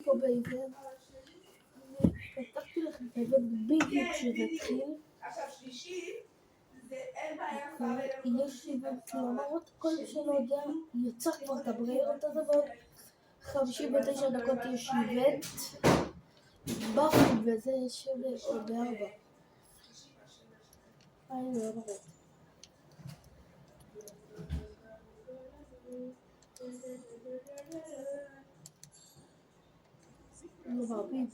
אותו באיבנט. פתחתי לכם את האיבנט בדיוק כשזה התחיל. יש איבנט למרות, כל מי שלא יודע, יצא כבר את הבריירות הזה, ועוד 59 דקות יש איבנט. באפים וזה יש עוד 4. אני לא רואה. רבים.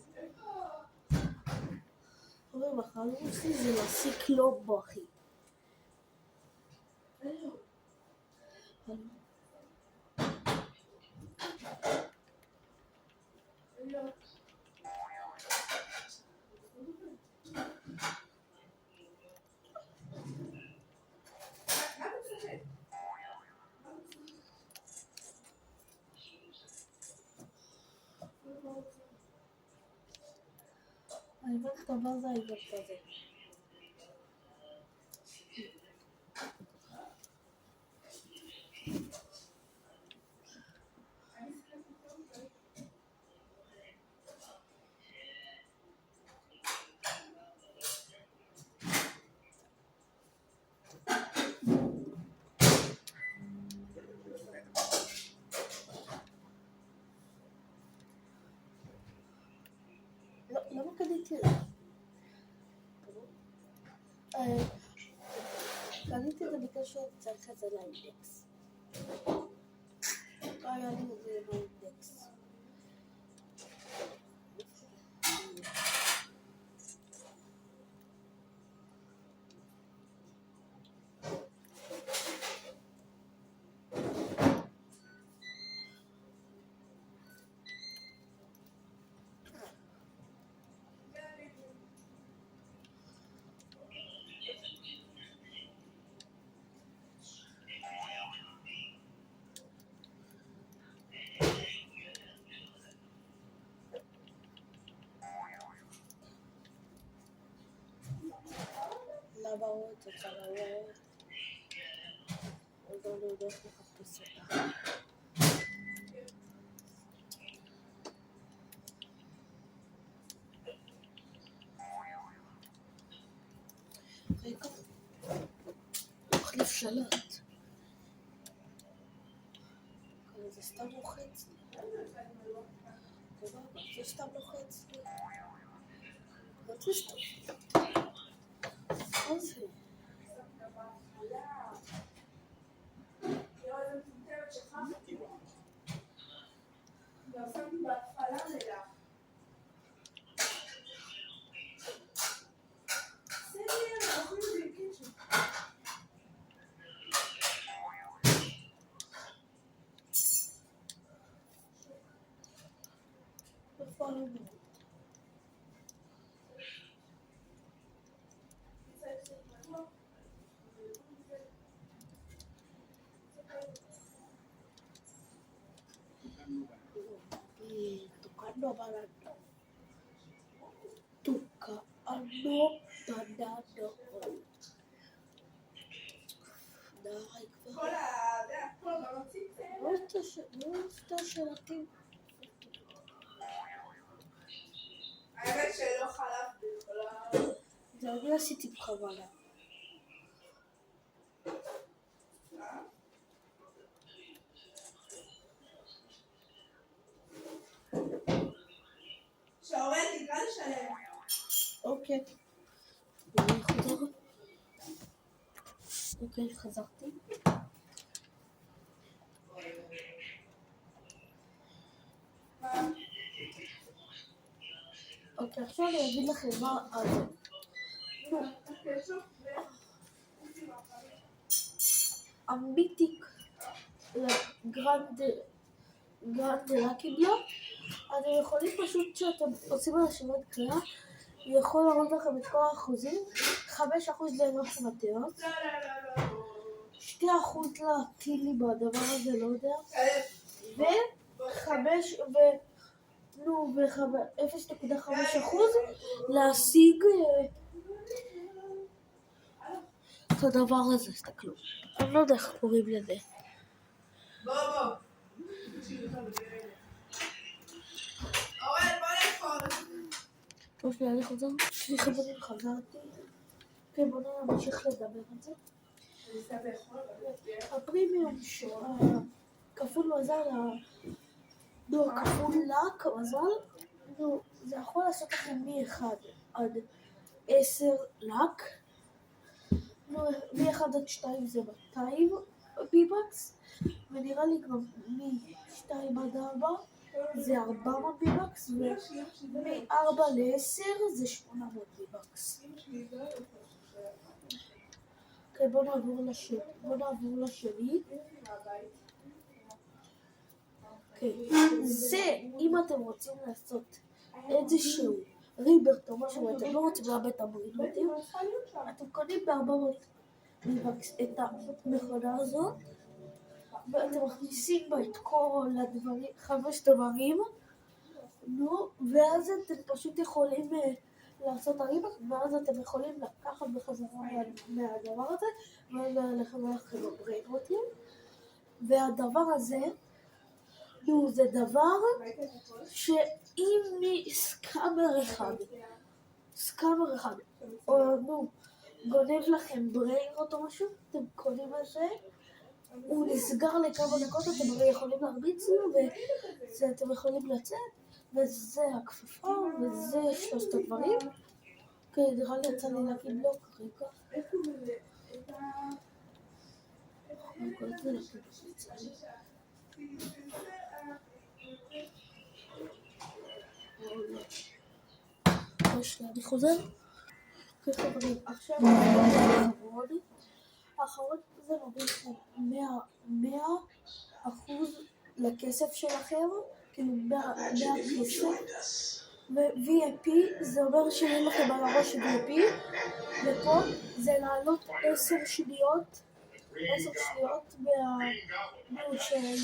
אבל בחלום שלי זה להסיק לו בכי. האיבנט הבא זה האיבנט הזה. למה קניתי? קניתי את זה בגלל שצריך את זה לאינדקס. לא היה לי את זה באינדקס. לבאות, הצלעות. עוד לא יודע איך לחפש אותה. רגע. מחליף שלט. זה סתם לוחץ לי. זה סתם לוחץ לי. זה סתם. מה זה? Tocando barato. Tocando barato. די כבר. לא עשתה שלטים. האמת שלא חלפתי בכלל. זה עוד לא עשיתי בכוונה. שעורל תקרא לשלם. אוקיי. אוקיי, חזרתי. אוקיי, עכשיו אני אגיד לכם מה זה. המיתיק גרנדלה קיבלה, אז הם יכולים פשוט כשאתם עושים על השמות קריאה, הוא יכול להראות לכם את כל האחוזים, 5% לאנוש מטרות, 2% להטילי בדבר הזה, לא יודע, ו0.5% להשיג את הדבר הזה, תסתכלו. אני לא יודע איך קוראים לזה. בוא. שנייה, אני חוזר. חברים, חזרתי. כן, בואו נמשיך לדבר על זה. הפרימיום כפול מזל, כפול לק מזל, זה יכול לעשות לכם מ-1 עד 10 לק. מ-1 עד 2 זה 200 ביבקס, ונראה לי גם מ-2 עד 4 זה 400 ביבקס, ומ-4 ל-10 זה 800 ביבקס. אוקיי, בואו נעבור לשני. אוקיי, זה אם אתם רוצים לעשות איזשהו ריברט או משהו ואתם לא רוצים לאבד את הברידוטים, אתם קונים ב-400 ביבקס את המכונה הזאת, ואתם מכניסים בה את כל הדברים, 5 דברים, ואז אתם פשוט יכולים לעשות הריברט, ואז אתם יכולים לקחת בחזרה מהדבר הזה, ואז לחזור לכם הברידוטים, והדבר הזה, זה דבר שאם סקאמר אחד, או גונב לכם ברירות או משהו, אתם קונים את זה, הוא נסגר לכמה דקות, אתם הרי יכולים להרביץ לו, ואתם יכולים לצאת, וזה הכפפה, וזה 3 הדברים. אוקיי, נראה לי יצא לי להקים בלוק, רגע. אני חוזר. חברים, עכשיו האחרון זה נותן לכם 100% לכסף שלכם, כאילו 100 כסף, ו-VIP זה אומר שאין לכם על הראש VIP, ופה זה לעלות 10 שניות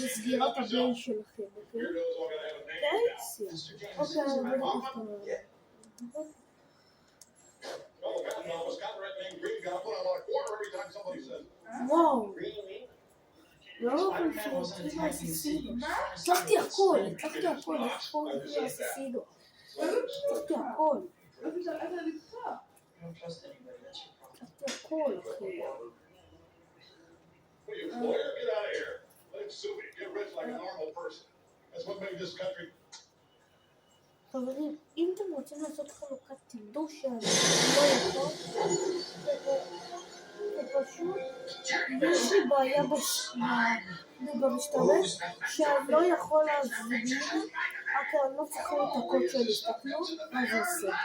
מסגירת הבן שלכם, אוקיי? אוקיי, וואו, לא חושבים אסיסינו, הצלחתי הכל, הצלחתי הכל, אחי. חברים, אם אתם רוצים לעשות חלוקת תדעו שאני לא יכול, ופשוט יש לי בעיה במשתמש שאני לא יכול להזמין, אני לא זוכר את הקוד שלי, תסתכלו מה זה עושה.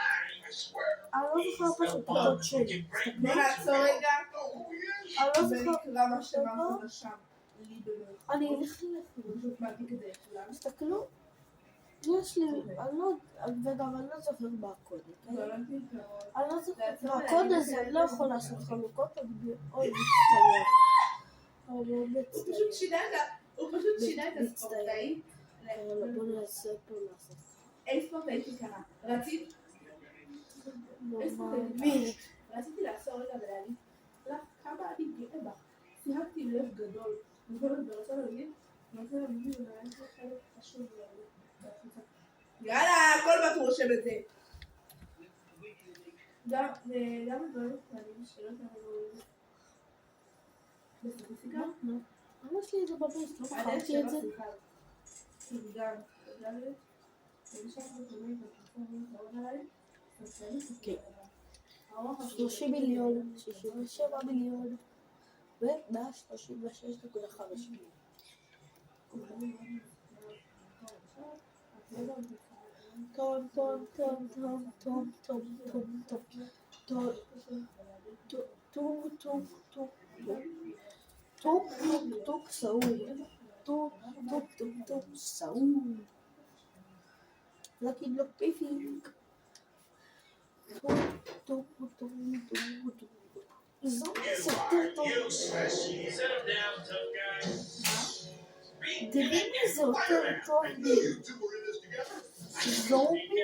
אני לא זוכר פשוט את הקוד שלי, בוא נעצור רגע. אני לא זוכר. ונקרא מה שאמרת לשם. אני אלך תסתכלו, יש לי, וגם אני לא זוכר מה הקוד, אני לא זוכר, והקוד הזה אני לא יכול לעשות חלוקות, אני מאוד מצטער. הוא פשוט שינה את הספורטאי. בוא נעשה פה לעשות. איזה ספורטאי שקרה? רציתי לעצור רגע ולהגיד לך כמה אני גאה בך. שיחקתי לב גדול. אני רוצה להגיד, אולי זה חלק חשוב יאללה, הכל בטוח רושם את זה. גם הדברים קטנים שלא תעבור בסטטיסטיקה? אמא שלי את זה בבית, לא בחרתי את זה. כן. 30 מיליון, 67 מיליון ו-136.5 מיליון. טום טום טום טום טום טום טום טום טום טום טום טום טוק טוק טוק סאול טוק טוק טוק טוק סאול לקי בלוק פיפינג טוק טוק טוק טוק זו יותר טוב דברים זה יותר טוב זומבי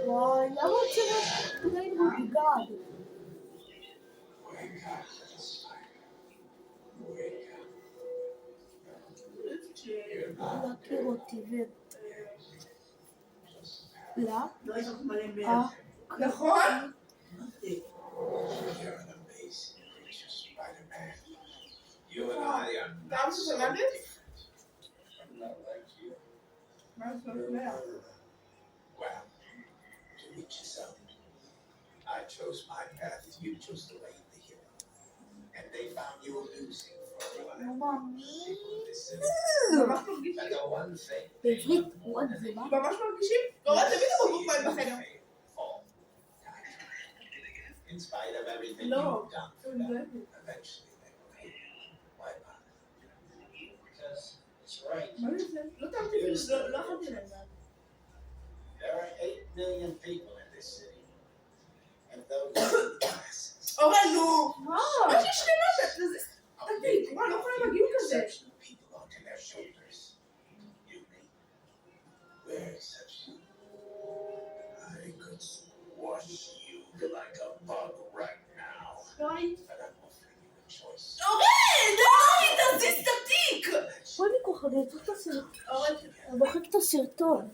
וואי, למה רוצה להתחיל בגד. להכיר אותי לא יש לך מלא מלך. אה, נכון? גם ששמעתי? מה זה מלך? Well, to each his own. I chose my path, you chose the way of the hero. And they found you amusing for a while. לא מאמין. This city. זה ממש מרגיש But לי. the one thing. בעברית, הוא עד זה מה? ממש מרגישים? קוראת תמיד הבקבוק מים בחדר. In spite of everything לא. you've done for them, הבנתי. eventually they will hate you. Why bother? Because it's right. מה זה? לא טעמתי, לא יכולתי לדעת. There are 8 million people in this city. And those are the classes. אורן, נו! מה שיש לי לזה? תגיד, מה, לא יכולים להגיד כזה. Exceptional people onto their shoulders. You mean? We're exceptional. I could squash you like a bug right now. אורן, But I'm offering you a choice. תזיז את התיק! בואי לי ככה, אני אצטרך את הסרטון. אורן, אני מוחק את הסרטון.